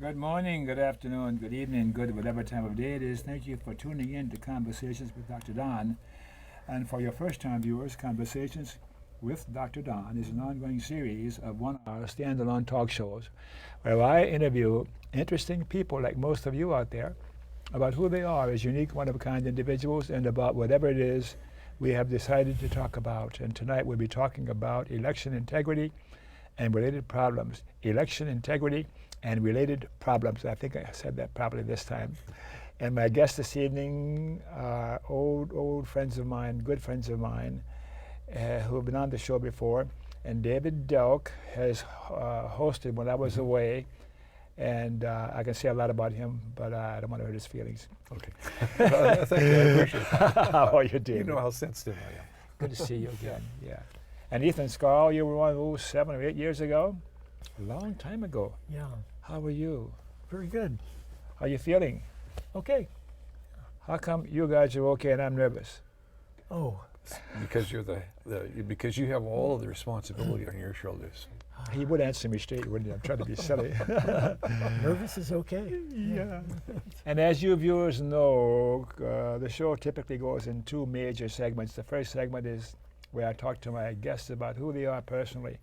Good morning, good afternoon, good evening, good whatever time of day it is. Thank you for tuning in to Conversations with Dr. Don. And for your first time viewers, Conversations with Dr. Don is an ongoing series of 1 hour standalone talk shows where I interview interesting people like most of you out there about who they are as unique, one of a kind individuals and about whatever it is we have decided to talk about. And tonight we'll be talking about election integrity and related problems. Election integrity and related problems. I think I said that probably this time. And my guests this evening are old friends of mine, good friends of mine, who have been on the show before. And David Delk has hosted when I was away. And I can say a lot about him, but I don't want to hurt his feelings. Okay. Thank you. I appreciate that. How are you, David? You know how sensitive I am. Good to see you again. Yeah. And Ethan Scarl, you were on 7 or 8 years ago? A long time ago. Yeah, How are you? very good. How are you feeling? Okay. How come you guys are okay and I'm nervous? Oh, Because you're because you have all of the responsibility on your shoulders. He would answer me straight, wouldn't he? I'm trying to be silly. nervous is okay. Yeah. And as you viewers know, the show typically goes in 2 major segments. The first segment is where I talk to my guests about who they are personally.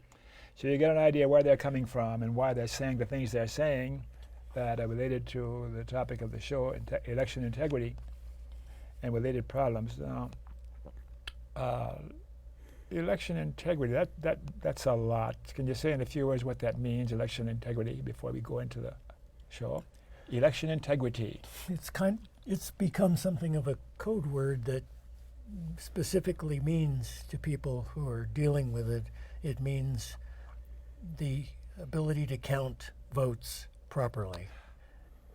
So you get an idea where they're coming from and why they're saying the things they're saying that are related to the topic of the show, election integrity and related problems. Now, election integrity, that's a lot. Can you say in a few words what that means, election integrity, before we go into the show? Election integrity. It's become something of a code word that specifically means to people who are dealing with it. It means the ability to count votes properly,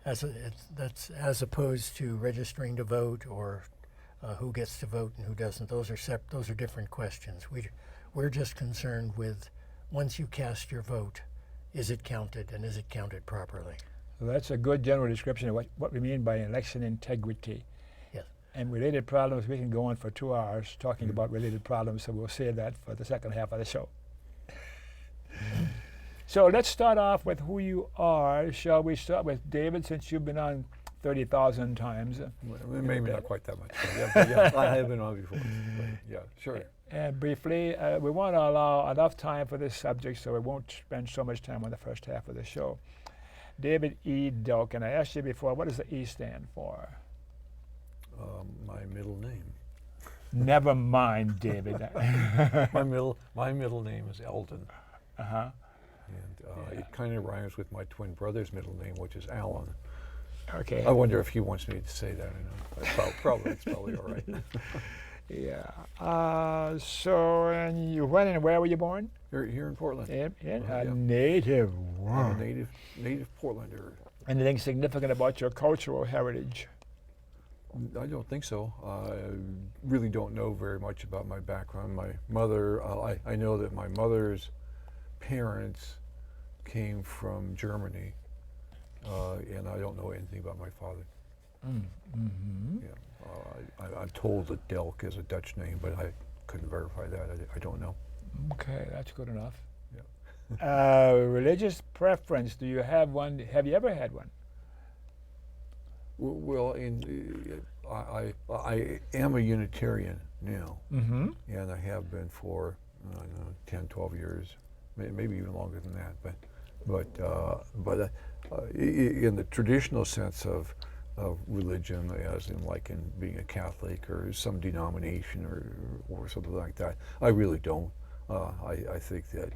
that's as opposed to registering to vote or who gets to vote and who doesn't. Those are different questions. We're just concerned with once you cast your vote, is it counted and is it counted properly? So that's a good general description of what we mean by election integrity. Yes. And related problems, we can go on for 2 hours talking about related problems, so we'll save that for the second half of the show. So let's start off with who you are. Shall we start with David, since you've been on 30,000 times? Maybe not quite that much. But yeah, I have been on before. But yeah, sure. And briefly, we want to allow enough time for this subject, so we won't spend so much time on the first half of the show. David E. Delk, and I asked you before, what does the E stand for? My middle name. Never mind, David. My middle name is Eldon. Uh-huh. And it kind of rhymes with my twin brother's middle name, which is Alan. Okay. I wonder if he wants me to say that or not. It's probably all right. Yeah. So, and you went and where were you born? Here in Portland. In Yeah. a native. I'm a native Portlander. Anything significant about your cultural heritage? I don't think so. I really don't know very much about my background. My mother, I know that my mother's parents came from Germany, and I don't know anything about my father. Mm-hmm. Yeah, I'm told that Delk is a Dutch name, but I couldn't verify that. I don't know. Okay, that's good enough. Yeah. Religious preference, do you have one? Have you ever had one? Well, I am a Unitarian now, Mm-hmm. and I have been for I don't know, 10, 12 years, maybe even longer than that. But in the traditional sense of religion, as in like in being a Catholic or some denomination or something like that, I really don't. I think that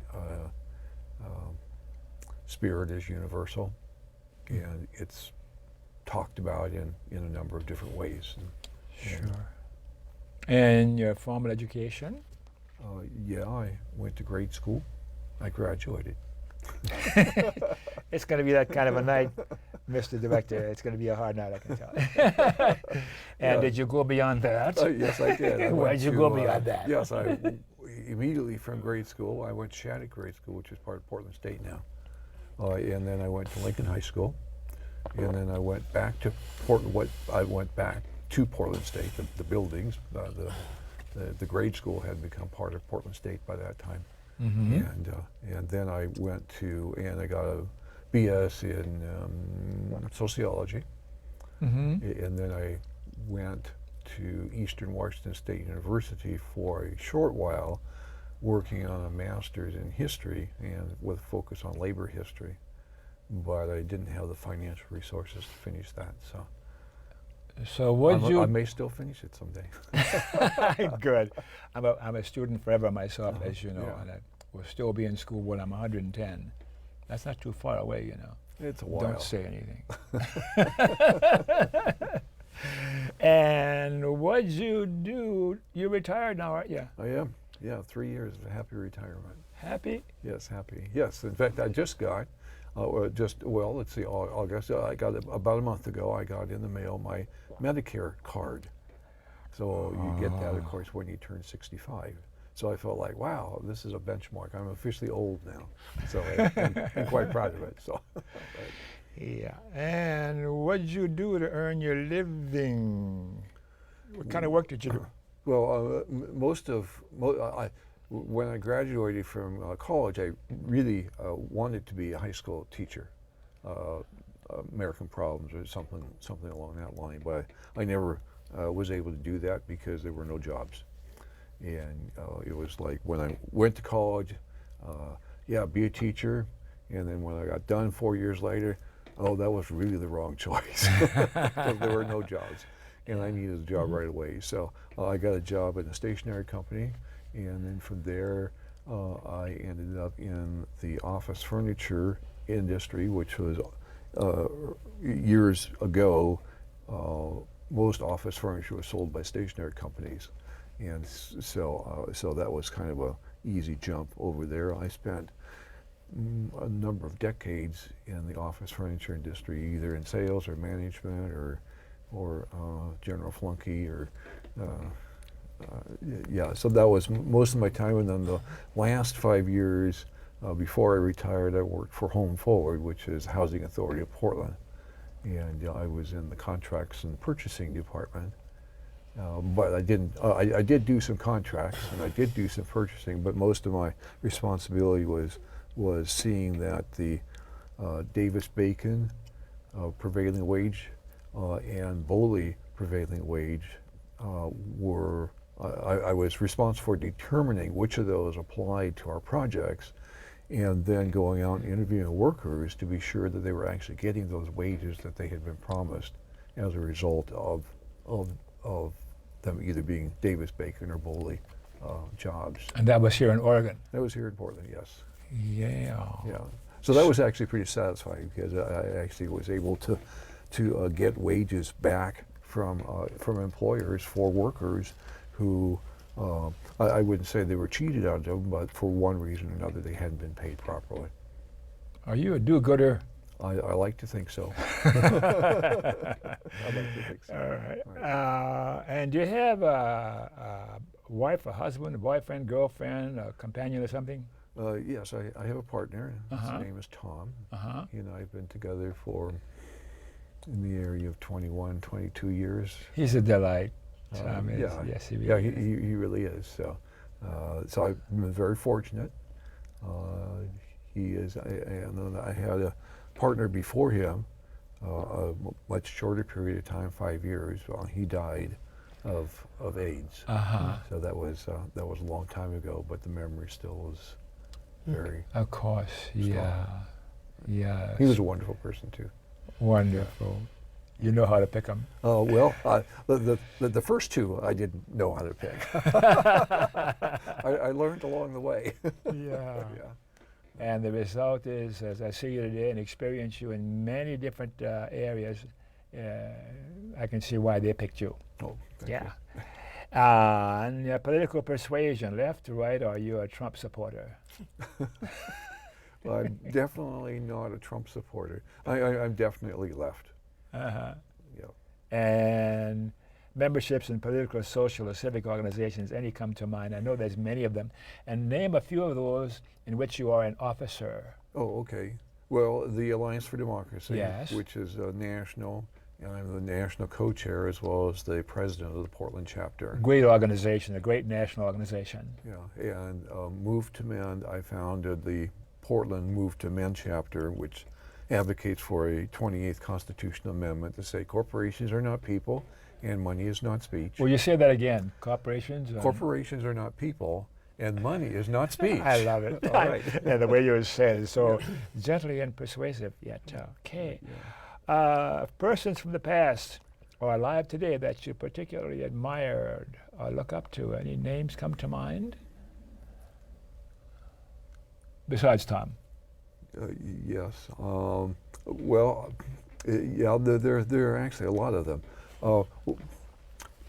spirit is universal, and it's talked about in a number of different ways. Sure. And your formal education? Yeah, I went to grade school. I graduated. It's going to be that kind of a night, Mr. Director. It's going to be a hard night, I can tell. And did you go beyond that? Yes, I did. Where did you go beyond that? Yes, I immediately from grade school, I went to Shattuck Grade School, which is part of Portland State now. And then I went to Lincoln High School. And then I went back to Portland State, the buildings. The grade school had become part of Portland State by that time. Mm-hmm. And then I went to, and I got a BS in sociology, Mm-hmm. and then I went to Eastern Washington State University for a short while, working on a master's in history and with a focus on labor history. But I didn't have the financial resources to finish that, so So what I you may still finish it someday. Good. I'm a student forever myself, as you know, Yeah. and I will still be in school when I'm 110. That's not too far away, you know. It's a while. Don't say anything. And what you do? You're retired now, aren't you? I am. Yeah, 3 years of happy retirement. Happy? Yes, happy. Yes, in fact, I just got, let's see, August. I got it about a month ago. I got in the mail my Medicare card. So you get that, of course, when you turn 65. So I felt like, wow, this is a benchmark. I'm officially old now. So I'm quite proud of it. So. Yeah. And what did you do to earn your living? What kind of work did you do? Well, when I graduated from college, I really wanted to be a high school teacher, American Problems or something along that line. But I never was able to do that because there were no jobs. And it was like when I went to college, be a teacher. And then when I got done 4 years later, that was really the wrong choice because there were no jobs. And I needed a job right away. So I got a job in a stationery company. And then from there, I ended up in the office furniture industry, which was years ago, most office furniture was sold by stationery companies. And so that was kind of a easy jump over there. I spent a number of decades in the office furniture industry, either in sales or management or general flunky or so that was most of my time. And then the last 5 years before I retired, I worked for Home Forward, which is Housing Authority of Portland, and I was in the contracts and purchasing department. But I didn't. I did do some contracts and I did do some purchasing, but most of my responsibility was seeing that the Davis-Bacon prevailing wage and Boley prevailing wage were. I was responsible for determining which of those applied to our projects, and then going out and interviewing workers to be sure that they were actually getting those wages that they had been promised as a result of them either being Davis-Bacon or Boley jobs. And that was here in Oregon. That was here in Portland, yes. Yeah. Yeah. So that was actually pretty satisfying because I actually was able to get wages back from employers for workers who I wouldn't say they were cheated out of them, but for one reason or another they hadn't been paid properly. Are you a do-gooder? I like to think so. I like to think so. All right. And do you have a wife, a husband, a boyfriend, girlfriend, a companion or something? Yes, I have a partner. Uh-huh. His name is Tom. Uh-huh. He and I have been together for in the area of 21, 22 years. He's a delight. Tom is. Yeah, Yes, he really yeah, is. he really is. So I've been very fortunate. He is, and I had a partner before him, a much shorter period of time, 5 years. Well, he died of AIDS. Uh-huh. So that was a long time ago, but the memory still is very. Of course, yeah. Yeah. He was a wonderful person too. Wonderful. You know how to pick them. Well, the first two I didn't know how to pick. I learned along the way. Yeah. Yeah. And the result is, as I see you today and experience you in many different areas, I can see why they picked you. Oh, thank Yeah. you. And your political persuasion, left, right, or are you a Trump supporter? Well, I'm definitely not a Trump supporter. I'm definitely left. Uh-huh. Yeah. And memberships in political, social, or civic organizations, any come to mind? I know there's many of them. And name a few of those in which you are an officer. Oh, okay. Well, the Alliance for Democracy, Yes. which is national, and I'm the national co-chair as well as the president of the Portland chapter. Great organization, a great national organization. Yeah, and Move to Mend, I founded the Portland Move to Mend chapter, which advocates for a 28th constitutional amendment to say corporations are not people and money is not speech. Will you say that again? Corporations? Corporations are not people and money is not speech. I love it. All right. Yeah, the way you said it, so gently and persuasive yet. Okay. Persons from the past or alive today that you particularly admired or look up to, any names come to mind? Besides Tom. Yes. Well, yeah, there are actually a lot of them.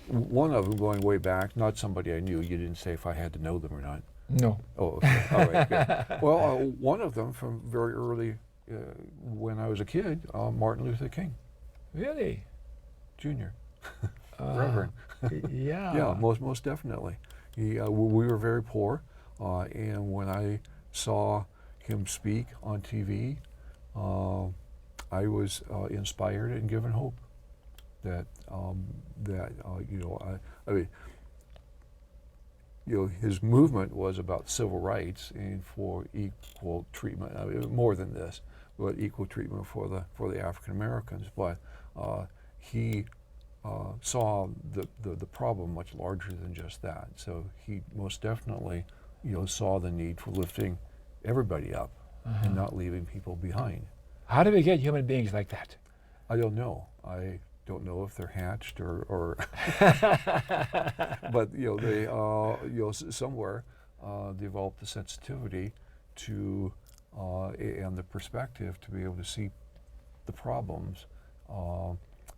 One of them going way back, not somebody I knew. You didn't say if I had to know them or not. No. Oh, okay. All right, good. Well, one of them from very early, when I was a kid, Martin Luther King Really? Jr., Reverend. Yeah. Yeah, most definitely. We were very poor, and when I saw him speak on TV, I was inspired and given hope that I mean, his movement was about civil rights and for equal treatment. I mean, more than this, but equal treatment for the African Americans. But he saw the problem much larger than just that. So he most definitely, saw the need for lifting everybody up and not leaving people behind. How do we get human beings like that? I don't know. I don't know if they're hatched or but they somewhere developed the sensitivity to and the perspective to be able to see the problems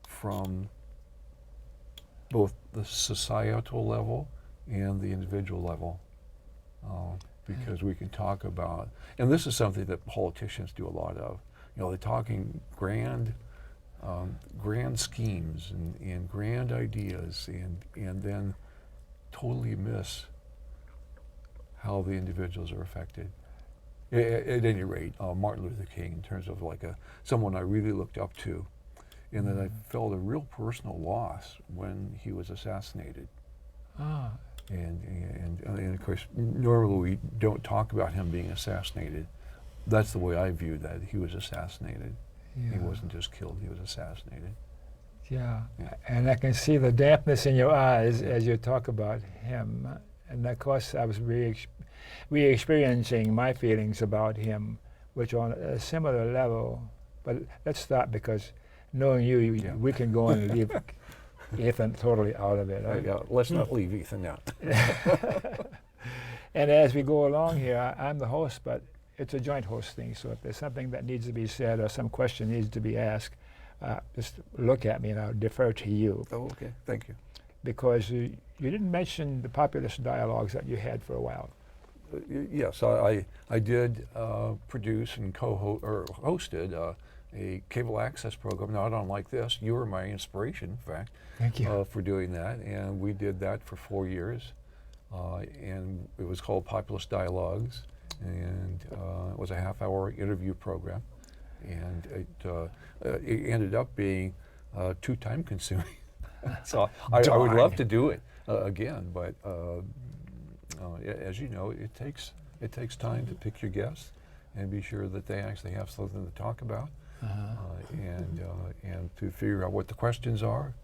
from both the societal level and the individual level, because we can talk about, and this is something that politicians do a lot of. They're talking grand schemes and grand ideas, and then totally miss how the individuals are affected. At any rate, Martin Luther King, in terms of like someone I really looked up to, and that I felt a real personal loss when he was assassinated. And of course, normally we don't talk about him being assassinated. That's the way I viewed that. He was assassinated. Yeah. He wasn't just killed, he was assassinated. Yeah, and I can see the dampness in your eyes as you talk about him. And of course, I was re-experiencing my feelings about him, which are on a similar level. But let's stop, because knowing you, we can go and leave Ethan totally out of it. Right? Let's not leave Ethan out. And as we go along here, I'm the host, but it's a joint host thing. So if there's something that needs to be said or some question needs to be asked, just look at me and I'll defer to you. Oh, okay. Thank you. Because you didn't mention the populist dialogues that you had for a while. Yes, I did produce and hosted a cable access program, not unlike this. You were my inspiration, in fact. Thank you. For doing that, and we did that for 4 years, and it was called Populist Dialogues, and it was a half-hour interview program, and it ended up being too time-consuming. So I would love to do it again, but as you know, it takes time to pick your guests and be sure that they actually have something to talk about, and to figure out what the questions are,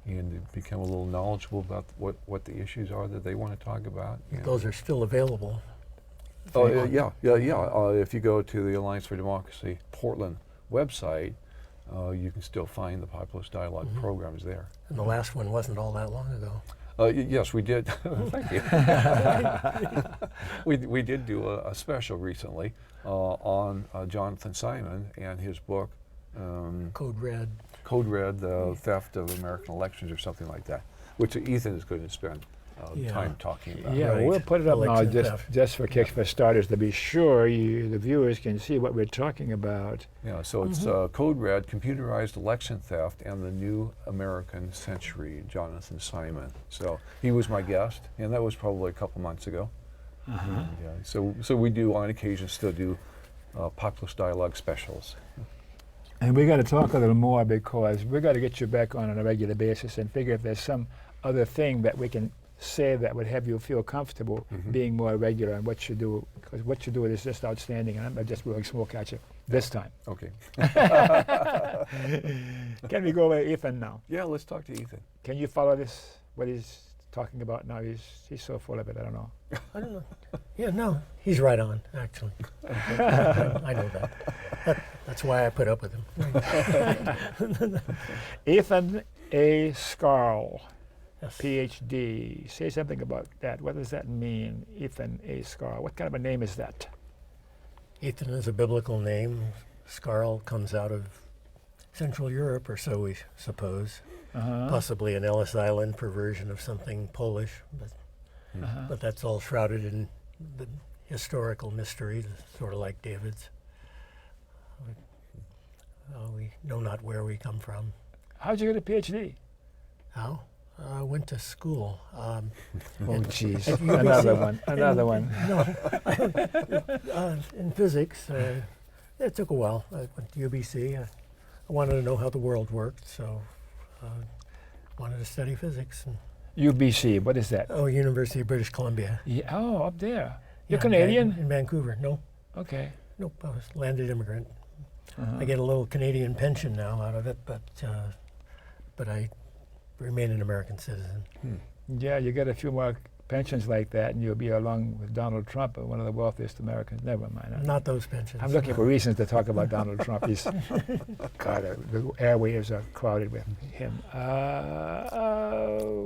and to become a little knowledgeable about what the issues are that they want to talk about. Those are still available. Oh, yeah. If you go to the Alliance for Democracy Portland website, you can still find the Populist Dialogue programs there. And the last one wasn't all that long ago. Yes, we did. Thank you. we did do a special recently on Jonathan Simon and his book, Code Red. Code Red, The Theft of American Elections, or something like that, which Ethan is going to spend time talking about. Yeah, Right. we'll put it up now Election theft. just for kicks for starters, to be sure the viewers can see what we're talking about. Yeah, so it's Code Red, Computerized Election Theft and the New American Century, Jonathan Simon. So he was my guest, and that was probably a couple months ago. And, so we do, on occasion, still do Populist Dialogue specials. And we got to talk a little more, because we got to get you back on a regular basis and figure if there's some other thing that we can say that would have you feel comfortable being more regular in what you do, because what you do is just outstanding, and I'm not just blowing smoke at you this time. Okay. Can we go over Ethan now? Yeah, let's talk to Ethan. Can you follow this, what he's talking about now? He's so full of it, I don't know. I don't know. Yeah, no, he's right on, actually. I know that. That's why I put up with him. Ethan A. Scarl, Yes. PhD. Say something about that. What does that mean, Ethan A. Scarl? What kind of a name is that? Ethan is a biblical name. Scarl comes out of Central Europe, or so we suppose. Possibly an Ellis Island perversion of something Polish, but that's all shrouded in the historical mystery, sort of like David's. We know not where we come from. How'd you get a PhD? How? I went to school. Oh, jeez. at UBC. Another one. No, in physics. It took a while. I went to UBC. I wanted to know how the world worked, so wanted to study physics. And, UBC, what is that? University of British Columbia. Yeah, oh, up there. You're Yeah, Canadian? In Vancouver. No, Okay. nope. I was landed immigrant. I get a little Canadian pension now out of it, but I remain an American citizen. Yeah, you get a few more pensions like that, and you'll be along with Donald Trump, one of the wealthiest Americans. Never mind. Not those pensions. I'm looking for reasons to talk about Donald Trump. He's, God, the airwaves are crowded with him.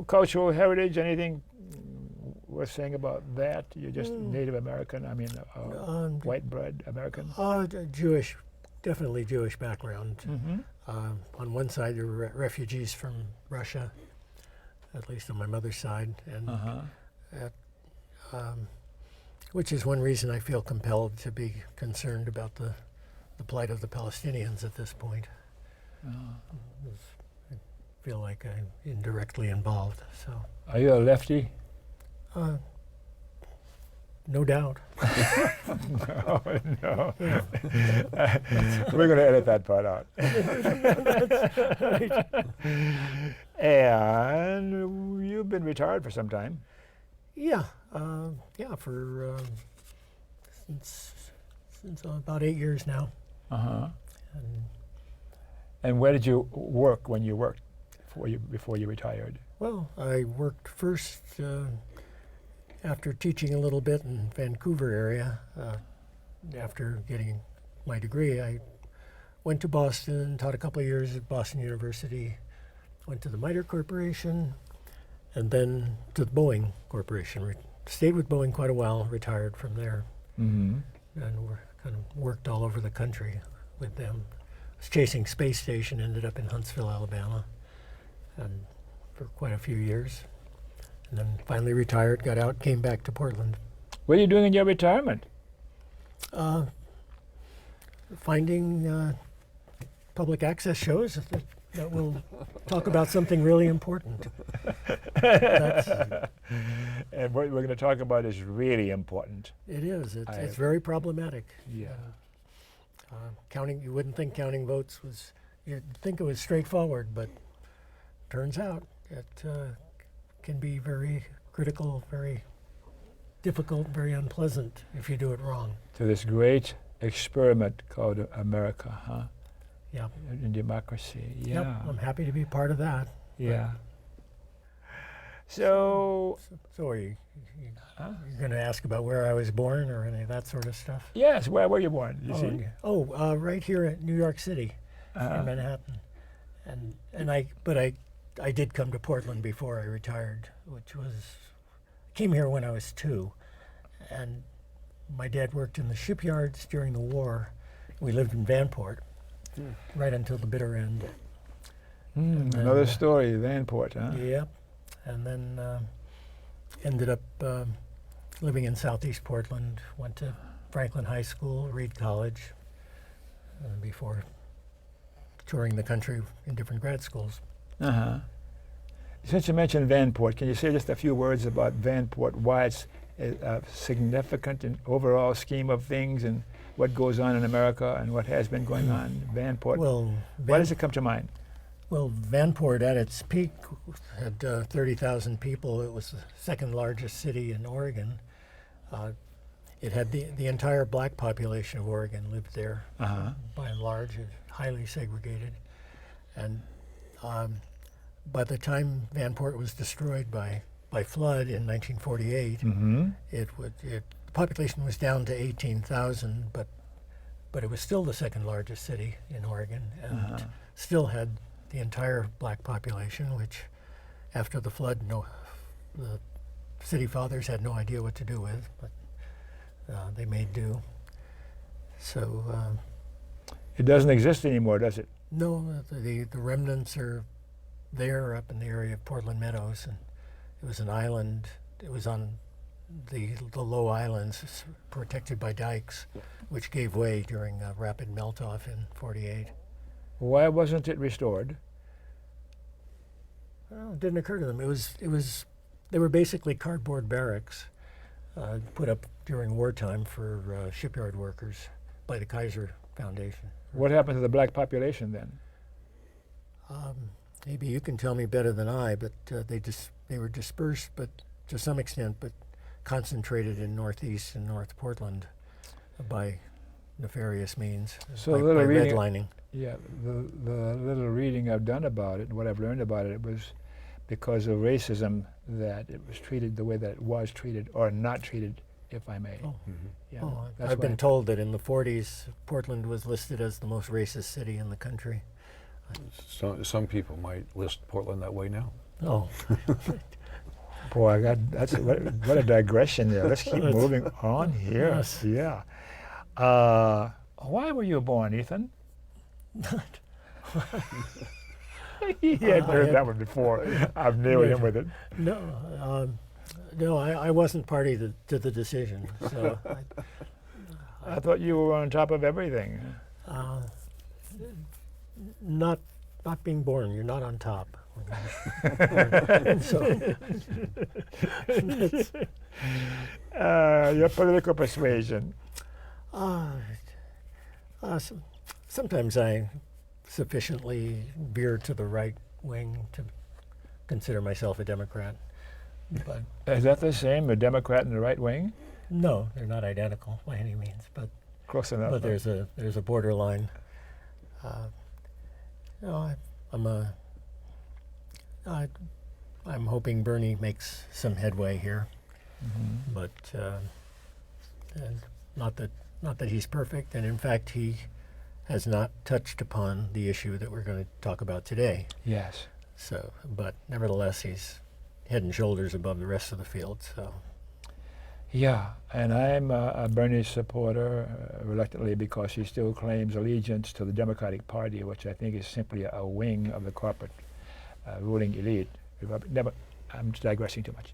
Cultural heritage, anything worth saying about that? You're just Native American, white bread American? Jewish, definitely Jewish background. On one side, there were refugees from Russia, at least on my mother's side, and which is one reason I feel compelled to be concerned about the plight of the Palestinians at this point. I feel like I'm indirectly involved. So. Are you a lefty? No doubt. No. Yeah. We're going to edit that part out. And you've been retired for some time. Yeah, for since about 8 years now. And where did you work when you worked before you retired? Well, I worked first after teaching a little bit in Vancouver area. After getting my degree, I went to Boston, taught a couple of years at Boston University, went to the MITRE Corporation, and then to the Boeing Corporation. Stayed with Boeing quite a while, retired from there, and kind of worked all over the country with them. Was chasing Space Station, ended up in Huntsville, Alabama, and for quite a few years. And then finally retired, got out, came back to Portland. What are you doing in your retirement? Finding public access shows that will talk about something really important. And what we're going to talk about is really important. It is. It's very problematic. Yeah. Counting, you wouldn't think counting votes was, you'd think it was straightforward, but turns out it can be very critical, very difficult, very unpleasant if you do it wrong. To this great experiment called America, huh? Yeah. In democracy, yeah. Yep, I'm happy to be part of that. Yeah. So are you going to ask about where I was born or any of that sort of stuff? yes, where were you born? You see? Right here at New York City, in Manhattan, but I did come to Portland before I retired, came here when I was 2, and my dad worked in the shipyards during the war. We lived in Vanport right until the bitter end. Another story, Vanport, huh? Yep. And then ended up living in Southeast Portland, went to Franklin High School, Reed College, before touring the country in different grad schools. Since you mentioned Vanport, can you say just a few words about Vanport, why it's significant in overall scheme of things and what goes on in America and what has been going on? Vanport, Well, why does it come to mind? Well, Vanport at its peak had 30,000 people. It was the second largest city in Oregon. It had the entire black population of Oregon lived there, by and large, highly segregated. And by the time Vanport was destroyed by flood in 1948, the population was down to 18,000, but it was still the second largest city in Oregon, and still had the entire black population, which after the flood, the city fathers had no idea what to do with, but they made do. So It doesn't exist anymore, does it? no, the remnants are there up in the area of Portland Meadows, and it was an island. It was on the low islands protected by dikes, which gave way during a rapid melt-off in '48. Why wasn't it restored? Well, it didn't occur to them. They were basically cardboard barracks put up during wartime for shipyard workers by the Kaiser Foundation. What happened to the black population then? Maybe you can tell me better than I, but they were dispersed, but to some extent, but concentrated in Northeast and North Portland by nefarious means, So by a little reading- redlining. Yeah, the little reading I've done about it and what I've learned about it was because of racism that it was treated the way that it was treated, or not treated, if I may. Oh. Yeah, Oh, that's I've been why- told that in the '40s, Portland was listed as the most racist city in the country. Some people might list Portland that way now. Oh, Boy, what a digression there. Let's keep moving on here. Yes. Yeah. Why were you born, Ethan? He had heard that one before. I've nailed him with it. no, I wasn't party to the decision. So, I thought you were on top of everything. not being born, you're not on top. So, Your political persuasion. sometimes I sufficiently veer to the right wing to consider myself a Democrat. But Is that the same, a Democrat in the right wing? no, they're not identical by any means. But Close enough. but there's a borderline. I'm hoping Bernie makes some headway here, but and not that he's perfect, and in fact he has not touched upon the issue that we're going to talk about today. Yes. So, but nevertheless, he's head and shoulders above the rest of the field. So, Yeah, and I'm a Bernie supporter, reluctantly, because he still claims allegiance to the Democratic Party, which I think is simply a wing of the corporate ruling elite. I'm digressing too much.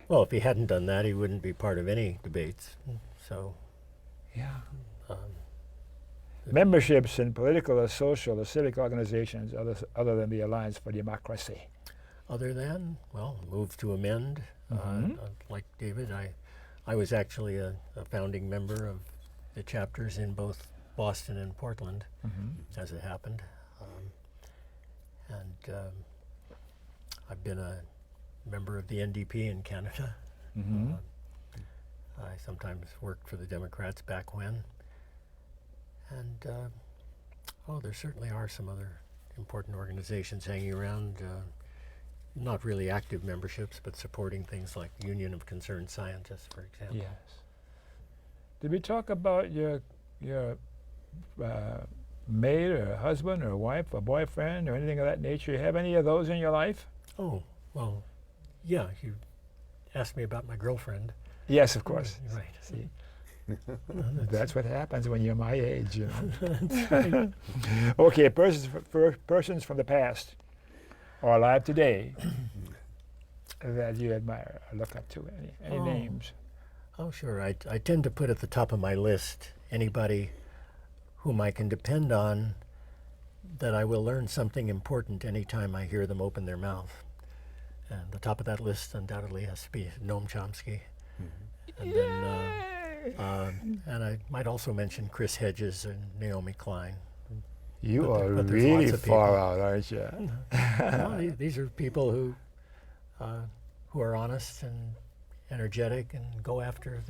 well, if he hadn't done that, he wouldn't be part of any debates. So, Yeah. um, Memberships in political or social or civic organizations other than the Alliance for Democracy. other than, well, move to amend. Like David, I was actually a founding member of the chapters in both Boston and Portland, as it happened. And I've been a member of the NDP in Canada. I sometimes worked for the Democrats back when. And, there certainly are some other important organizations hanging around. Not really active memberships, but supporting things like Union of Concerned Scientists, for example. Yes. Did we talk about your mate or husband or wife or boyfriend or anything of that nature? You have any of those in your life? Oh, well, yeah, you asked me about my girlfriend. Yes, of course. Right. See, that's what happens when you're my age, you know. Right. Okay, persons from the past or alive today that you admire or look up to. Any names? Oh, sure. I tend to put at the top of my list anybody whom I can depend on that I will learn something important anytime I hear them open their mouth. And the top of that list undoubtedly has to be Noam Chomsky. And then, and I might also mention Chris Hedges and Naomi Klein. You But are there's really lots of far people. out, aren't you? No, these are people who are honest and energetic and go after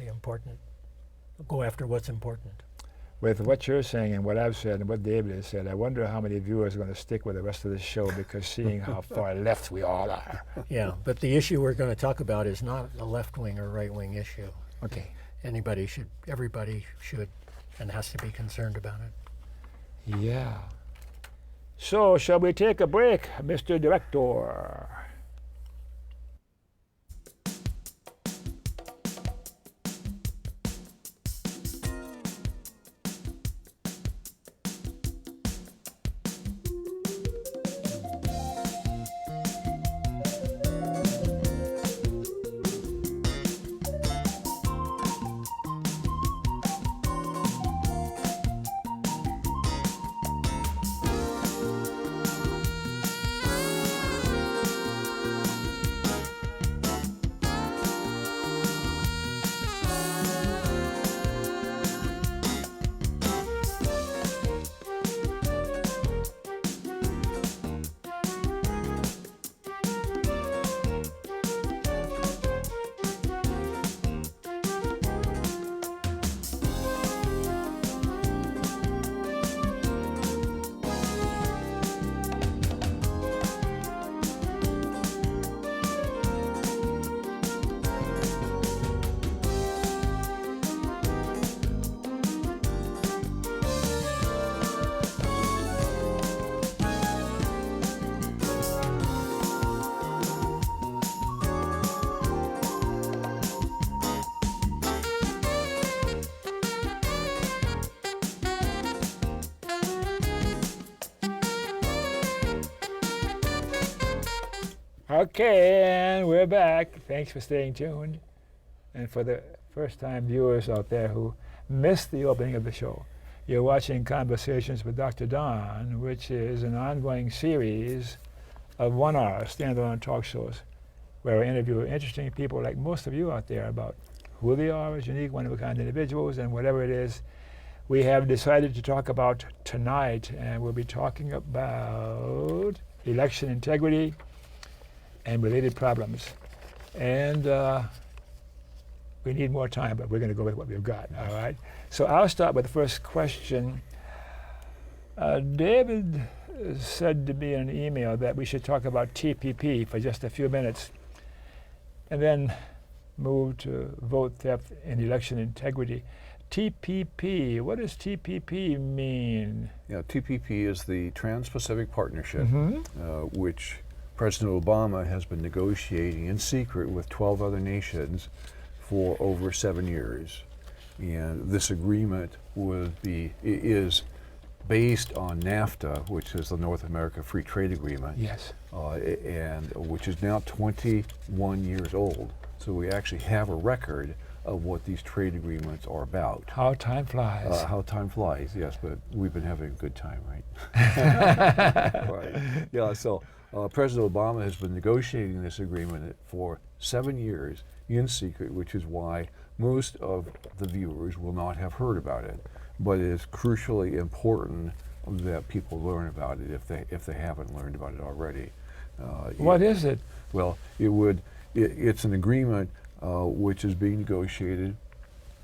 what's important. With what you're saying and what I've said and what David has said, I wonder how many viewers are going to stick with the rest of the show because seeing how far left we all are. Yeah, but the issue we're going to talk about is not a left-wing or right-wing issue. Okay. Everybody should and has to be concerned about it. Yeah. So, shall we take a break, Mr. Director? Okay, and we're back. Thanks for staying tuned. And for the first-time viewers out there who missed the opening of the show, you're watching Conversations with Dr. Don, which is an ongoing series of 1-hour standalone talk shows where I interview interesting people like most of you out there about who they are as unique, one-of-a-kind individuals, and whatever it is we have decided to talk about tonight. And we'll be talking about election integrity and related problems. And we need more time, but we're going to go with what we've got, all right? So I'll start with the first question. David said to me in an email that we should talk about TPP for just a few minutes and then move to vote theft and election integrity. TPP, what does TPP mean? Yeah, TPP is the Trans-Pacific Partnership, which President Obama has been negotiating in secret with 12 other nations for over 7 years. And this agreement is based on NAFTA, which is the North America Free Trade Agreement. Yes. And which is now 21 years old. So we actually have a record of what these trade agreements are about. How time flies. How time flies, yes, but we've been having a good time, right? Right. Yeah, so President Obama has been negotiating this agreement for 7 years in secret, which is why most of the viewers will not have heard about it. But it is crucially important that people learn about it if they haven't learned about it already. What is it? Well, it's an agreement which is being negotiated,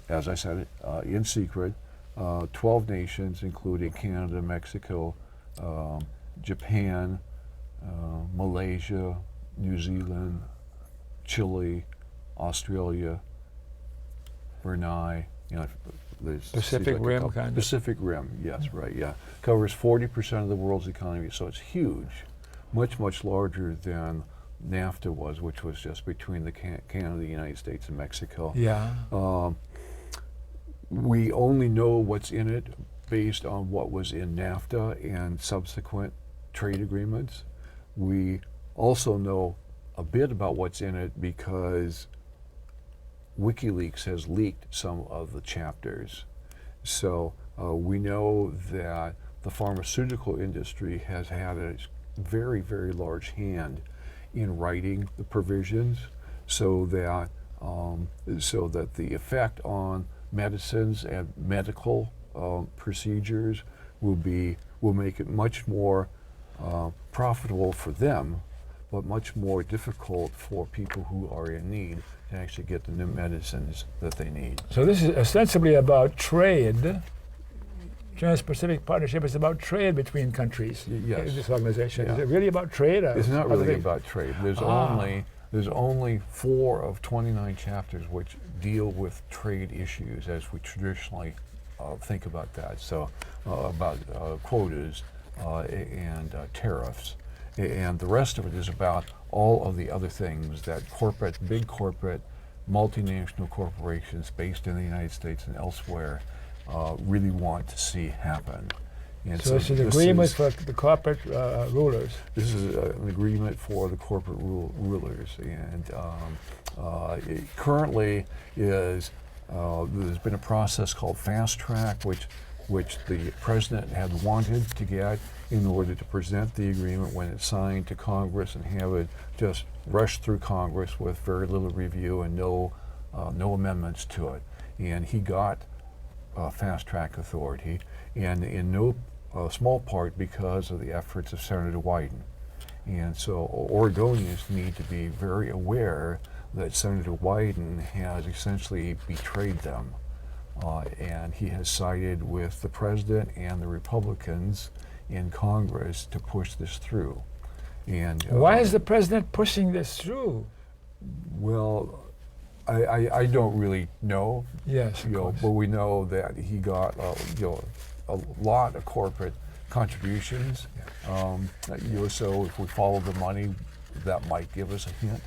as I said, in secret. 12 nations, including Canada, Mexico, Japan, Malaysia, New Zealand, Chile, Australia, Brunei, there's Pacific Rim, kind of? Pacific Rim, yes, right, yeah. Covers 40% of the world's economy, so it's huge, much, much larger than NAFTA was, which was just between the Canada, the United States, and Mexico. Yeah. We only know what's in it based on what was in NAFTA and subsequent trade agreements. We also know a bit about what's in it because WikiLeaks has leaked some of the chapters. So we know that the pharmaceutical industry has had a very, very large hand in writing the provisions so that the effect on medicines and medical procedures will make it much more profitable for them, but much more difficult for people who are in need to actually get the new medicines that they need. So this is ostensibly about trade. Trans-Pacific Partnership is about trade between countries. Yes. This organization. Yeah. Is it really about trade? It's not other really things? about trade. There's only 4 of 29 chapters which deal with trade issues as we traditionally think about that. So about quotas and tariffs. And the rest of it is about all of the other things that big corporate, multinational corporations based in the United States and elsewhere really want to see happen. And So it's an agreement for the corporate rulers. This is an agreement for the corporate rulers, and it currently is. There's been a process called fast track, which the president had wanted to get in order to present the agreement when it's signed to Congress and have it just rush through Congress with very little review and no amendments to it. And he got fast track authority, and in no small part because of the efforts of Senator Wyden. And so Oregonians need to be very aware that Senator Wyden has essentially betrayed them. And he has sided with the president and the Republicans in Congress to push this through. And Why is the president pushing this through? well, I don't really know. Yes, of course. But we know that he got a lot of corporate contributions. So if we follow the money, that might give us a hint.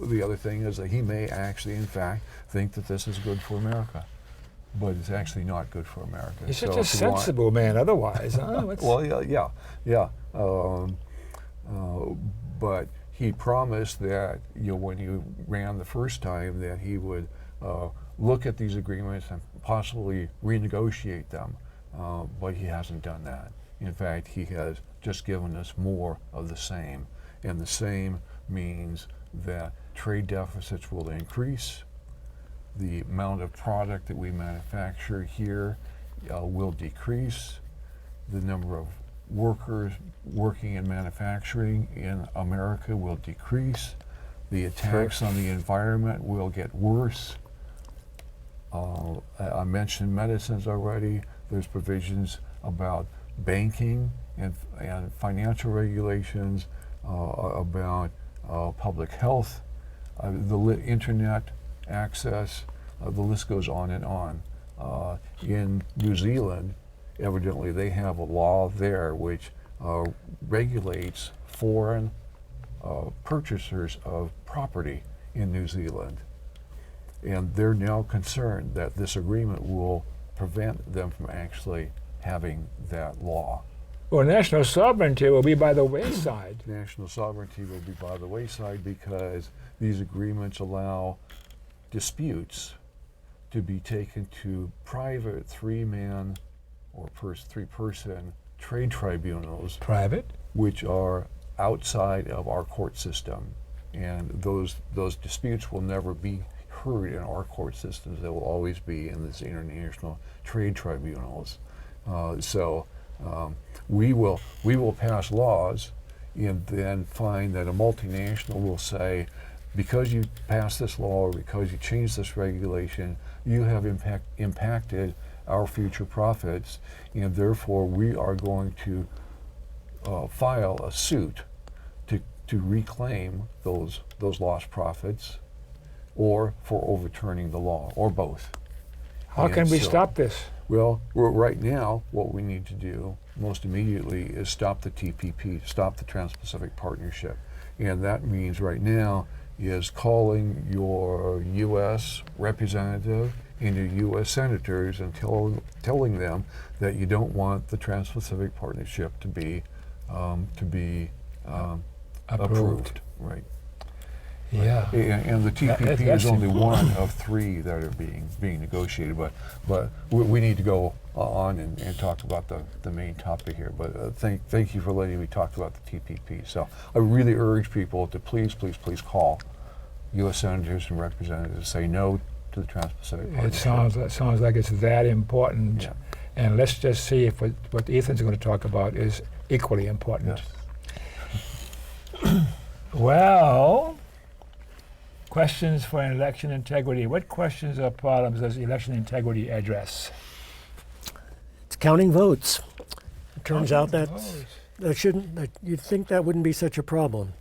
The other thing is that he may actually, in fact, think that this is good for America, but it's actually not good for America. He's So such a if you want- sensible man otherwise. Huh? Well, yeah. But he promised that when he ran the first time that he would look at these agreements and possibly renegotiate them, but he hasn't done that. In fact, he has just given us more of the same, and the same means that trade deficits will increase, the amount of product that we manufacture here will decrease, the number of workers working in manufacturing in America will decrease, the attacks on the environment will get worse. I mentioned medicines already. There's provisions about banking and financial regulations, about public health, the internet access, the list goes on and on. In New Zealand, evidently they have a law there which regulates foreign purchasers of property in New Zealand. And they're now concerned that this agreement will prevent them from actually having that law. Well, national sovereignty will be by the wayside. National sovereignty will be by the wayside because these agreements allow disputes to be taken to private three-man or three-person trade tribunals, Private? which are outside of our court system. And those disputes will never be heard in our court systems. They will always be in these international trade tribunals. We will pass laws and then find that a multinational will say, because you passed this law or because you changed this regulation, you have impacted our future profits, and therefore we are going to file a suit to reclaim those lost profits, or for overturning the law, or both. How can we stop this? Well, right now, what we need to do most immediately is stop the TPP, stop the Trans-Pacific Partnership. And that means right now is calling your U.S. representative and your U.S. senators and telling them that you don't want the Trans-Pacific Partnership to be approved. Right. Yeah. And the TPP that's is only important. one of 3 that are being negotiated, but we need to go on and talk about the main topic here. But thank you for letting me talk about the TPP. So I really urge people to please call U.S. senators and representatives to say no to the Trans-Pacific Partnership. It sounds like it's that important. Yeah. And let's just see if what Ethan's going to talk about is equally important. Yes. Well, questions for election integrity. What questions or problems does election integrity address? It's counting votes. It turns out Counting that you'd think that wouldn't be such a problem.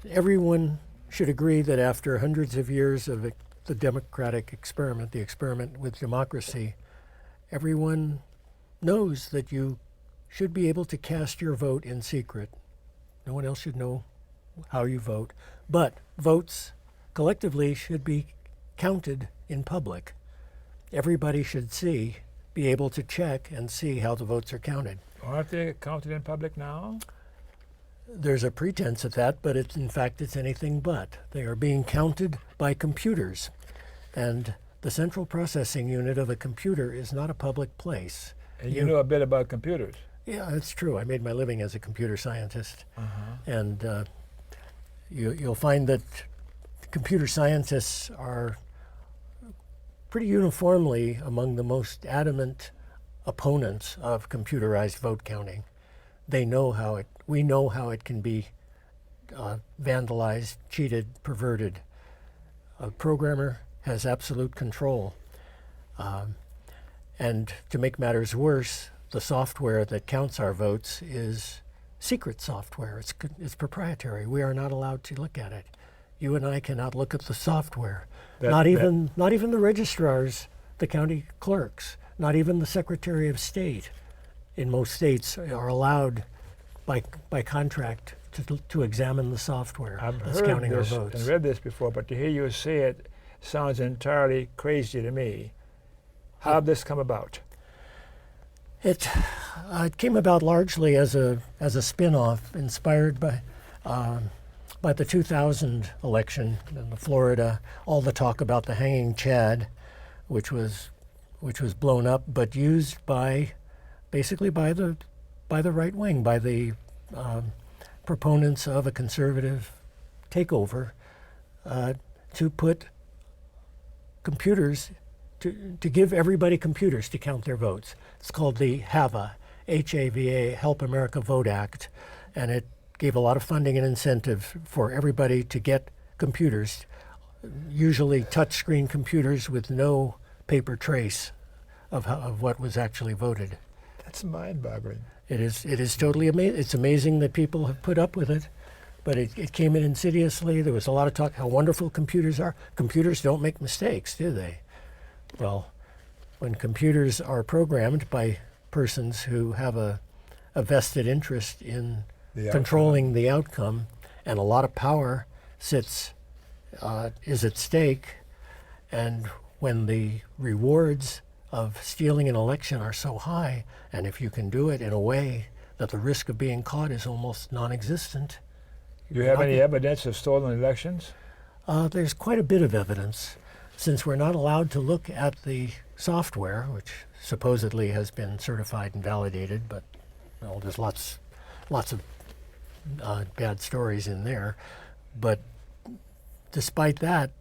Everyone should agree that after hundreds of years of the democratic experiment, the experiment with democracy, everyone knows that you should be able to cast your vote in secret. No one else should know how you vote. But votes collectively should be counted in public. Everybody should be able to check and see how the votes are counted. Aren't they counted in public now? There's a pretense at that, but in fact it's anything but. They are being counted by computers. And the central processing unit of a computer is not a public place. And you know a bit about computers. Yeah, that's true. I made my living as a computer scientist. And you'll find that computer scientists are pretty uniformly among the most adamant opponents of computerized vote counting. We know how it can be vandalized, cheated, perverted. A programmer has absolute control. And to make matters worse, the software that counts our votes is secret software. It's proprietary. We are not allowed to look at it. You and I cannot look at the software. Not even the registrars, the county clerks, not even the Secretary of State in most states are allowed by contract to examine the software that's counting our votes. And read this before, but to hear you say it sounds entirely crazy to me. How did this come about? It came about largely as a spin-off, inspired by the 2000 election in Florida. All the talk about the hanging Chad, which was blown up, but used basically by the right wing, by the proponents of a conservative takeover, to put computers. To give everybody computers to count their votes. It's called the HAVA, H-A-V-A, Help America Vote Act, and it gave a lot of funding and incentive for everybody to get computers, usually touchscreen computers with no paper trace of what was actually voted. That's mind-boggling. It is totally amazing. It's amazing that people have put up with it, but it came in insidiously. There was a lot of talk how wonderful computers are. Computers don't make mistakes, do they? Well, when computers are programmed by persons who have a vested interest in controlling the outcome, and a lot of power is at stake, and when the rewards of stealing an election are so high, and if you can do it in a way that the risk of being caught is almost non-existent. Do you have any evidence of stolen elections? There's quite a bit of evidence. Since we're not allowed to look at the software, which supposedly has been certified and validated, but there's lots of bad stories in there. But despite that,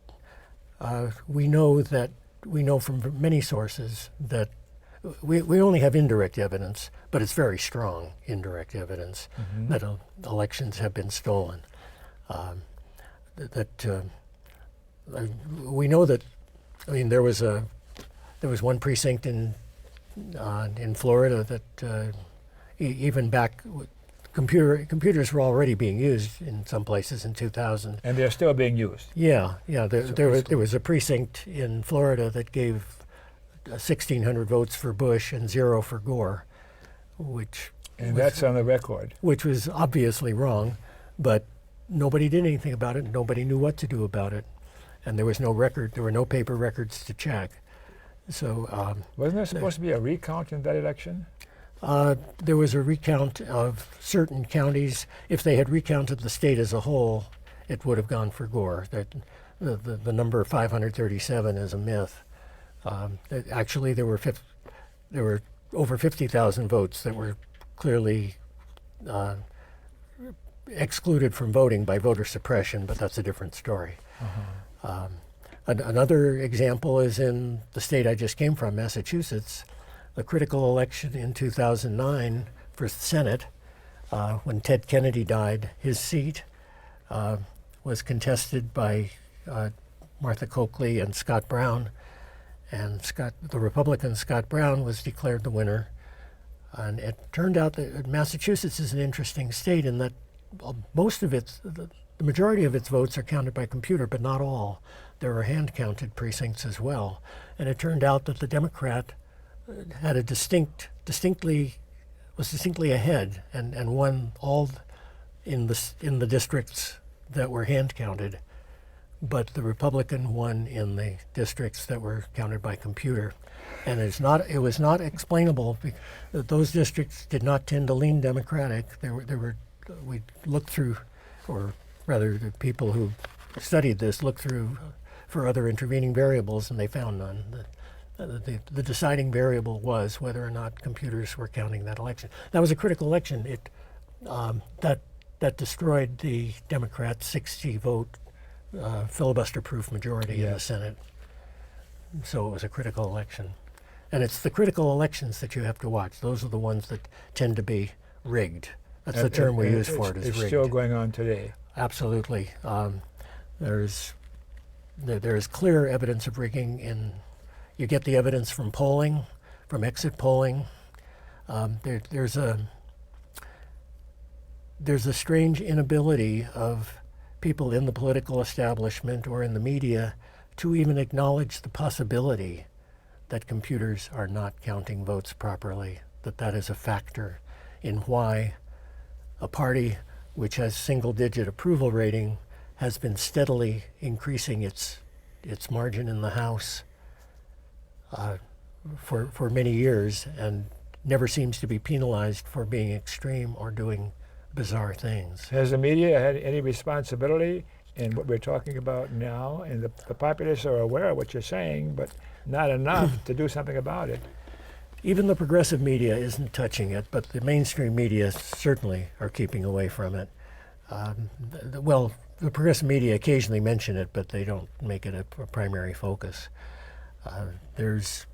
we know from many sources that we only have indirect evidence, but it's very strong indirect evidence that elections have been stolen. We know that. I mean, there was one precinct in Florida that even back, computers were already being used in some places in 2000. And they're still being used. Yeah. There was a precinct in Florida that gave 1,600 votes for Bush and 0 for Gore, that's on the record. Which was obviously wrong, but nobody did anything about it. Nobody knew what to do about it. And there was no record. There were no paper records to check. So wasn't there supposed to be a recount in that election? There was a recount of certain counties. If they had recounted the state as a whole, it would have gone for Gore. The number 537 is a myth. Actually, there were over 50,000 votes that were clearly excluded from voting by voter suppression, but that's a different story. Another example is in the state I just came from, Massachusetts. the critical election in 2009 for Senate, when Ted Kennedy died, his seat was contested by Martha Coakley and Scott Brown, and the Republican Scott Brown was declared the winner. And it turned out that Massachusetts is an interesting state in that most of the majority of its votes are counted by computer, but not all. There are hand-counted precincts as well. And it turned out that the Democrat had a distinctly ahead and won all in the districts that were hand-counted, but the Republican won in the districts that were counted by computer. And it was not explainable that those districts did not tend to lean Democratic. We looked through, or rather the people who studied this looked through for other intervening variables, and they found none. The deciding variable was whether or not computers were counting that election. That was a critical election. That destroyed the Democrats' 60-vote filibuster-proof majority in the Senate. So it was a critical election. And it's the critical elections that you have to watch. Those are the ones that tend to be rigged. That's the term we use for it, is rigged. It's still going on today. Absolutely. There's clear evidence of rigging. You get the evidence from polling, from exit polling. There's a strange inability of people in the political establishment or in the media to even acknowledge the possibility that computers are not counting votes properly, that is a factor in why a party which has single-digit approval rating has been steadily increasing its margin in the House for many years and never seems to be penalized for being extreme or doing bizarre things. Has the media had any responsibility in what we're talking about now? And the populists are aware of what you're saying, but not enough to do something about it. Even the progressive media isn't touching it, but the mainstream media certainly are keeping away from it. The progressive media occasionally mention it, but they don't make it a primary focus. That's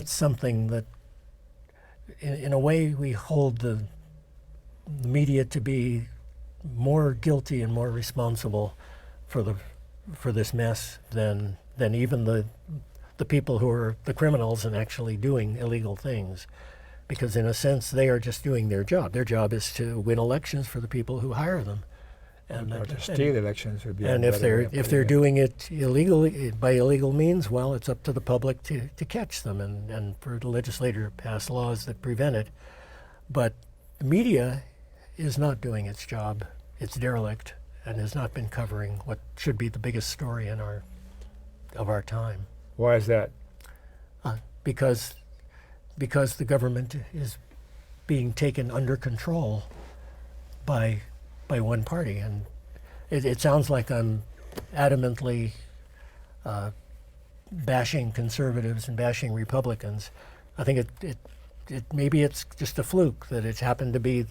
something that, in a way, we hold the media to be more guilty and more responsible for this mess than even the people who are the criminals and actually doing illegal things. Because in a sense, they are just doing their job. Their job is to win elections for the people who hire them. Or to steal elections would be. And if they're doing it illegally, by illegal means, well, it's up to the public to catch them and for the legislature to pass laws that prevent it. But the media is not doing its job. It's derelict and has not been covering what should be the biggest story of our time. Why is that? Because the government is being taken under control by one party, and it sounds like I'm adamantly bashing conservatives and bashing Republicans. I think it maybe it's just a fluke that it's happened to be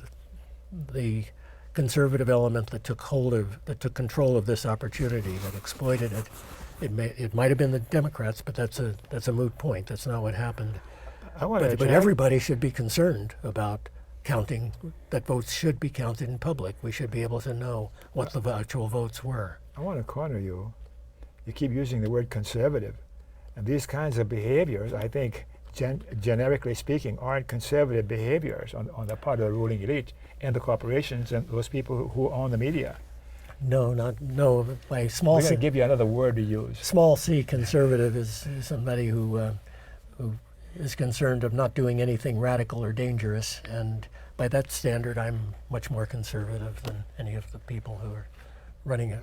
the conservative element that took control of this opportunity, that exploited it. It might have been the Democrats, but that's a moot point. That's not what happened. But everybody should be concerned about counting, that votes should be counted in public. We should be able to know what the actual votes were. I want to corner you. You keep using the word conservative. And these kinds of behaviors, I think, generically speaking, aren't conservative behaviors on the part of the ruling elite and the corporations and those people who own the media. No. By small We're c, going to give you another word to use. small c conservative is somebody who is concerned of not doing anything radical or dangerous, and by that standard, I'm much more conservative than any of the people who are running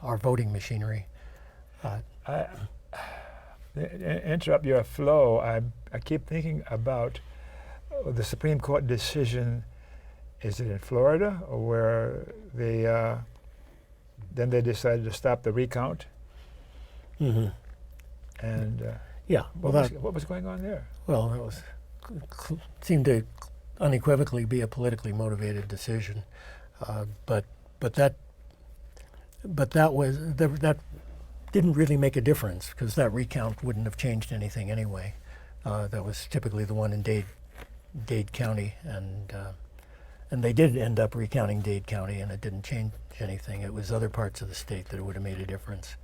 our voting machinery. Interrupt your flow. I keep thinking about the Supreme Court decision. Is it in Florida, or where then they decided to stop the recount? Mm-hmm. And Yeah. what was going on there? Well, that seemed to unequivocally be a politically motivated decision, but that didn't really make a difference because that recount wouldn't have changed anything anyway. That was typically the one in Dade County, and they did end up recounting Dade County, and it didn't change anything. It was other parts of the state that it would have made a difference.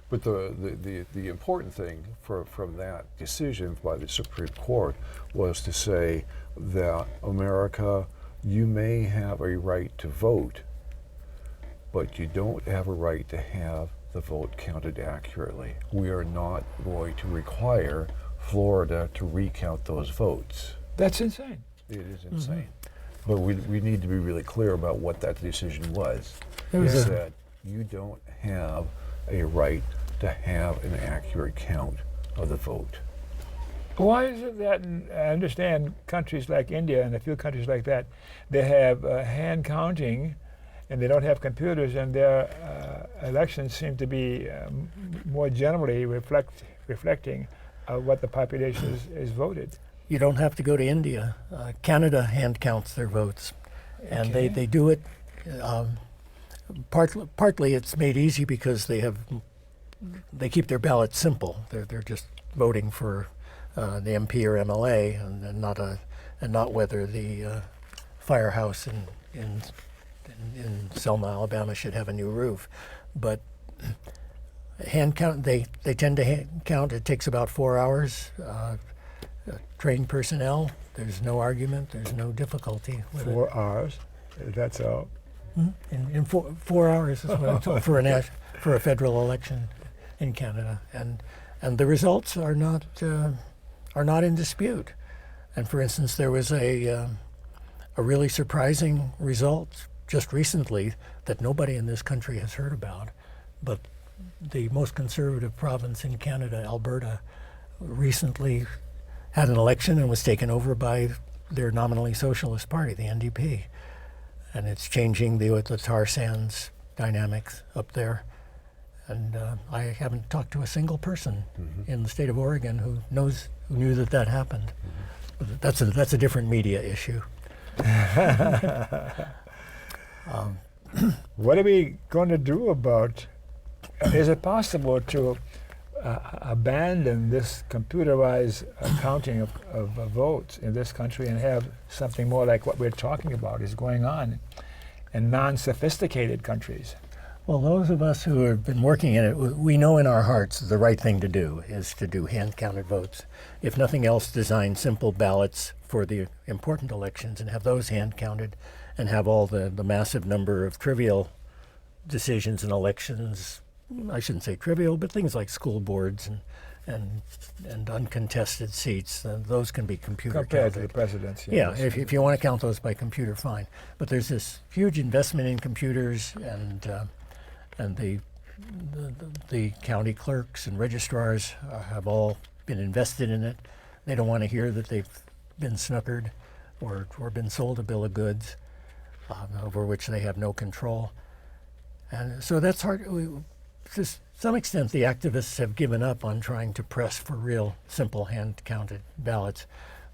But the important thing from that decision by the Supreme Court was to say that America, you may have a right to vote, but you don't have a right to have the vote counted accurately. We are not going to require Florida to recount those votes. That's insane. It is insane. But we need to be really clear about what that decision was. There It was a- said you don't have a right to have an accurate count of the vote. Why is it that, I understand countries like India and a few countries like that, they have hand counting and they don't have computers, and their elections seem to be more generally reflecting what the population is voted. You don't have to go to India. Canada hand counts their votes, and Okay. they do it. Partly it's made easy because they keep their ballots simple. They're just voting for the MP or MLA, and not whether the firehouse in Selma, Alabama, should have a new roof. But hand count, they tend to hand count. It takes about 4 hours. Trained personnel, there's no argument, there's no difficulty with 4 hours, that's all. it. In 4 hours is what I'm told for a federal election in Canada, and the results are not in dispute. And for instance, there was a really surprising result just recently that nobody in this country has heard about, but the most conservative province in Canada, Alberta, recently had an election and was taken over by their nominally socialist party, the NDP. And it's changing the tar sands dynamics up there. And I haven't talked to a single person in the state of Oregon who knew that happened. But that's a different media issue. What are we going to do about, is it possible to abandon this computerized counting of votes in this country and have something more like what we're talking about is going on in non-sophisticated countries? Well, those of us who have been working in it, we know in our hearts the right thing to do is to do hand-counted votes. If nothing else, design simple ballots for the important elections and have those hand-counted, and have all the massive number of trivial decisions in elections. I shouldn't say trivial, but things like school boards and uncontested seats, those can be computer Compared to counted. the presidents. Yeah, if you want to count those by computer, fine. But there's this huge investment in computers, and the county clerks and registrars have all been invested in it. They don't want to hear that they've been snookered or been sold a bill of goods over which they have no control. And so that's hard. To some extent, the activists have given up on trying to press for real, simple hand-counted ballots.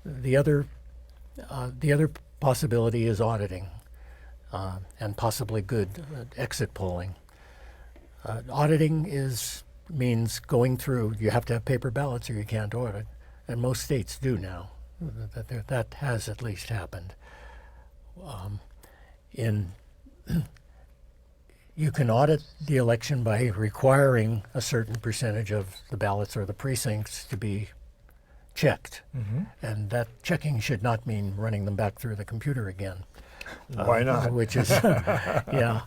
The other possibility is auditing, and possibly good exit polling. Auditing means going through. You have to have paper ballots, or you can't audit, and most states do now. That has at least happened. You can audit the election by requiring a certain percentage of the ballots or the precincts to be checked. And that checking should not mean running them back through the computer again. Why not? Which is, yeah.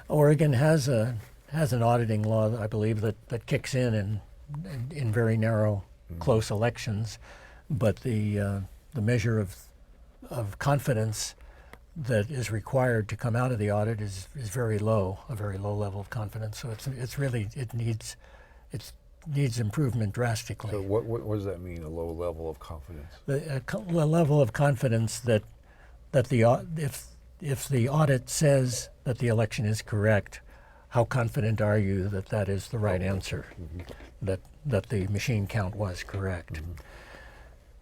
Oregon has an auditing law, I believe, that kicks in very narrow, close elections. But the measure of confidence that is required to come out of the audit is very low, a very low level of confidence. So it needs improvement drastically. So what does that mean, a low level of confidence? The level of confidence that if the audit says that the election is correct, how confident are you that that is the right answer, that the machine count was correct?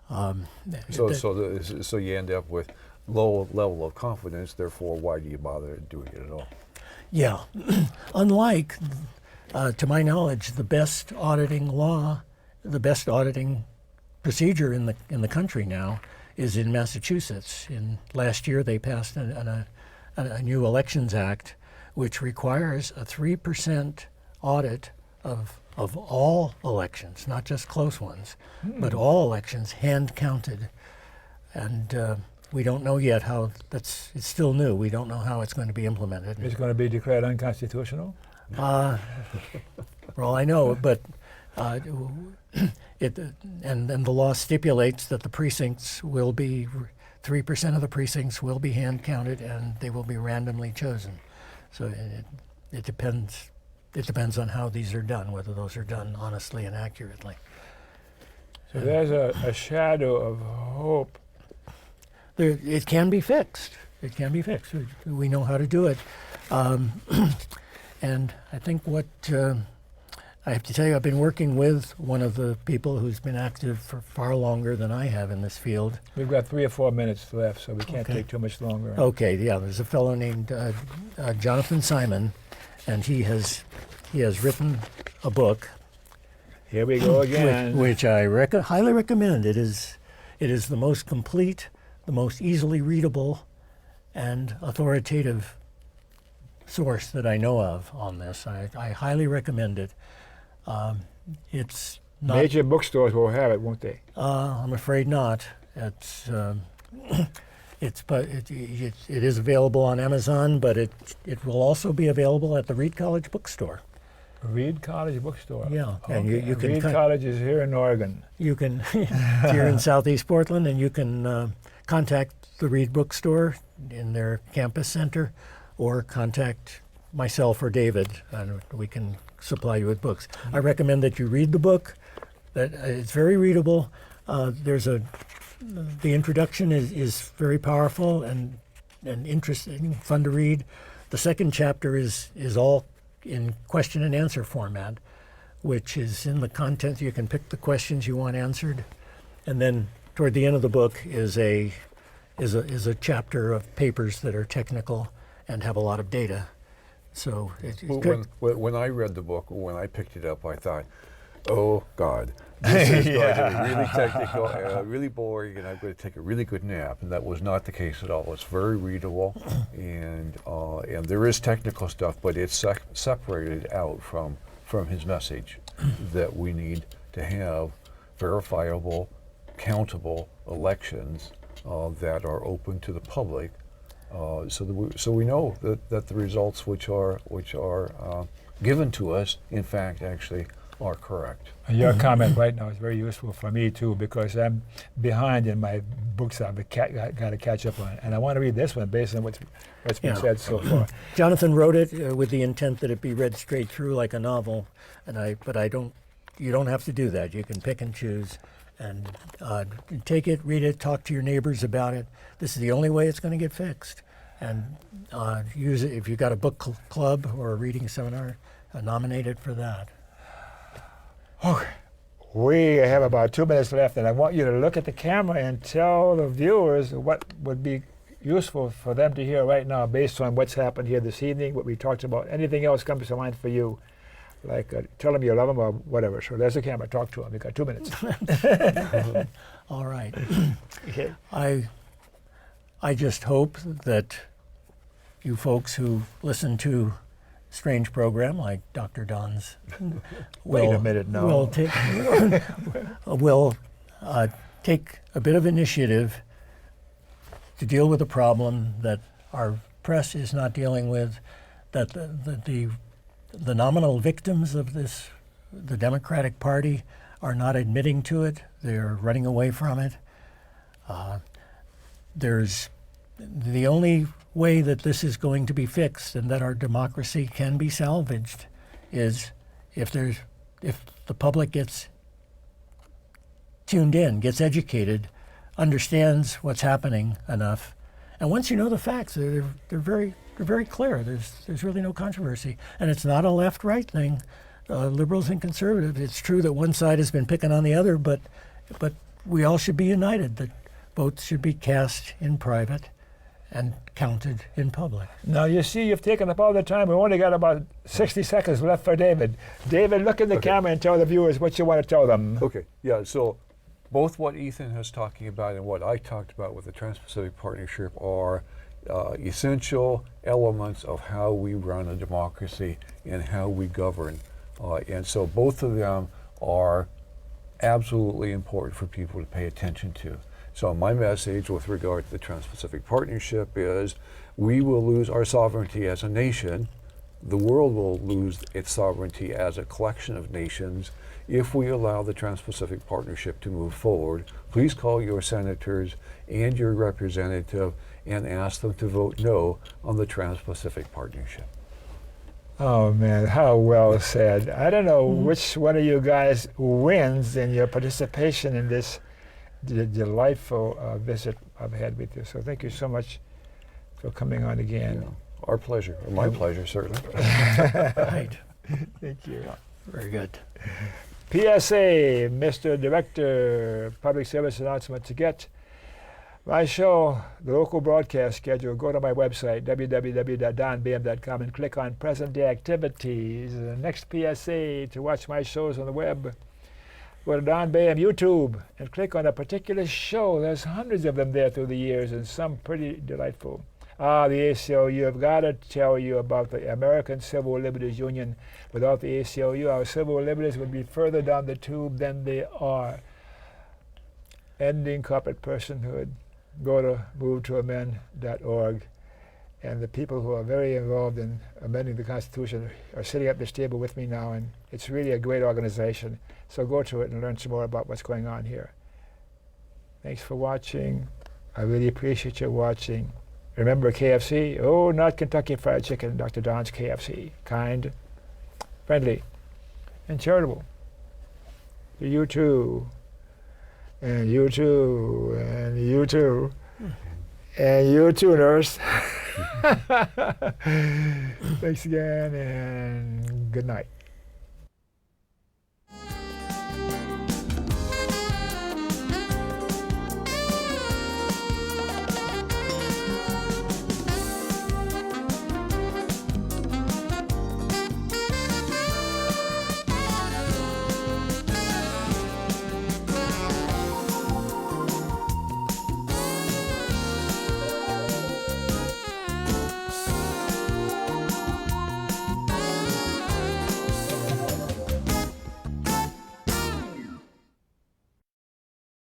So you end up with low level of confidence. Therefore, why do you bother doing it at all? Yeah. Unlike, to my knowledge, the best auditing procedure in the country now is in Massachusetts. Last year they passed a new Elections Act, which requires a 3% audit of all elections, not just close ones, but all elections, hand counted. And we don't know yet how it's still new. We don't know how it's going to be implemented. It's going to be declared unconstitutional? Well, I know, but and the law stipulates that the precincts will be 3% of the precincts will be hand counted, and they will be randomly chosen. So it depends. It depends on how these are done, whether those are done honestly and accurately. So there's a shadow of hope. It can be fixed. It can be fixed. We know how to do it. And I think what I have to tell you, I've been working with one of the people who's been active for far longer than I have in this field. We've got 3 or 4 minutes left, so we can't Okay. take too much longer. Okay, yeah, there's a fellow named Jonathan Simon, and he has written a book, Here we go again. which I highly recommend. It is the most complete, the most easily readable, and authoritative source that I know of on this. I highly recommend it. It's not. Major bookstores will have it, won't they? I'm afraid not. But it is available on Amazon, but it will also be available at the Reed College bookstore. Reed College bookstore. Yeah, Okay. and you can Reed College is here in Oregon. You can if you're in Southeast Portland, and you can contact the Reed bookstore in their campus center, or contact myself or David, and we can supply you with books. I recommend that you read the book. That it's very readable. The introduction is very powerful and interesting, fun to read. The second chapter is all in question and answer format, which is in the content. You can pick the questions you want answered, and then toward the end of the book is a chapter of papers that are technical and have a lot of data. So it's good. When I read the book, when I picked it up, I thought, oh God, this is going to be really technical, really boring, and I'm going to take a really good nap. And that was not the case at all. It's very readable, and there is technical stuff, but it's separated out from his message that we need to have verifiable, countable elections that are open to the public. So we know that the results which are given to us, in fact, actually are correct. And your comment right now is very useful for me too, because I'm behind in my books I've got to catch up on, and I want to read this one based on what's been said so far. Jonathan wrote it with the intent that it be read straight through like a novel, but you don't have to do that. You can pick and choose, and take it, read it, talk to your neighbors about it. This is the only way it's going to get fixed. And use it if you've got a book club or a reading seminar, nominate it for that. Okay. We have about 2 minutes left, and I want you to look at the camera and tell the viewers what would be useful for them to hear right now based on what's happened here this evening, what we talked about. Anything else comes to mind for you, like tell them you love them or whatever. So there's the camera. Talk to them. You've got 2 minutes. All right. Okay. I just hope that you folks who listen to strange program like Dr. Don's Wait a minute, no. will take a bit of initiative to deal with a problem that our press is not dealing with, that the nominal victims of this, the Democratic Party, are not admitting to it. They're running away from it. There's the only way that this is going to be fixed and that our democracy can be salvaged is if the public gets tuned in, gets educated, understands what's happening enough. And once you know the facts, they're very clear. There's really no controversy, and it's not a left-right thing. Liberals and conservatives. It's true that one side has been picking on the other, but we all should be united. That votes should be cast in private, and counted in public. Now, you see, you've taken up all the time. We only got about 60 seconds left for David. David, look in the Okay. camera and tell the viewers what you want to tell them. Okay, yeah, so both what Ethan was talking about and what I talked about with the Trans-Pacific Partnership are essential elements of how we run a democracy and how we govern. And so both of them are absolutely important for people to pay attention to. So my message with regard to the Trans-Pacific Partnership is we will lose our sovereignty as a nation. The world will lose its sovereignty as a collection of nations if we allow the Trans-Pacific Partnership to move forward. Please call your senators and your representative and ask them to vote no on the Trans-Pacific Partnership. Oh, man, how well said. I don't know which one of you guys wins in your participation in this delightful visit I've had with you. So thank you so much for coming on again. Yeah, our pleasure, or my pleasure, certainly. Right. Thank you. Very good. PSA, Mr. Director, Public Service Announcement. To get my show, the local broadcast schedule, go to my website, www.donbaham.com, and click on Present Day Activities. The next PSA, to watch my shows on the web, go to Don Baham YouTube and click on a particular show. There's hundreds of them there through the years, and some pretty delightful. The ACLU, I've got to tell you about the American Civil Liberties Union. Without the ACLU, our civil liberties would be further down the tube than they are. Ending corporate personhood. Go to movetoamend.org. And the people who are very involved in amending the Constitution are sitting at this table with me now, and it's really a great organization. So go to it and learn some more about what's going on here. Thanks for watching. I really appreciate your watching. Remember KFC? Oh, not Kentucky Fried Chicken, Dr. Don's KFC. Kind, friendly, and charitable. To you too. And you too. And you too. And you too, nurse. Thanks again, and good night.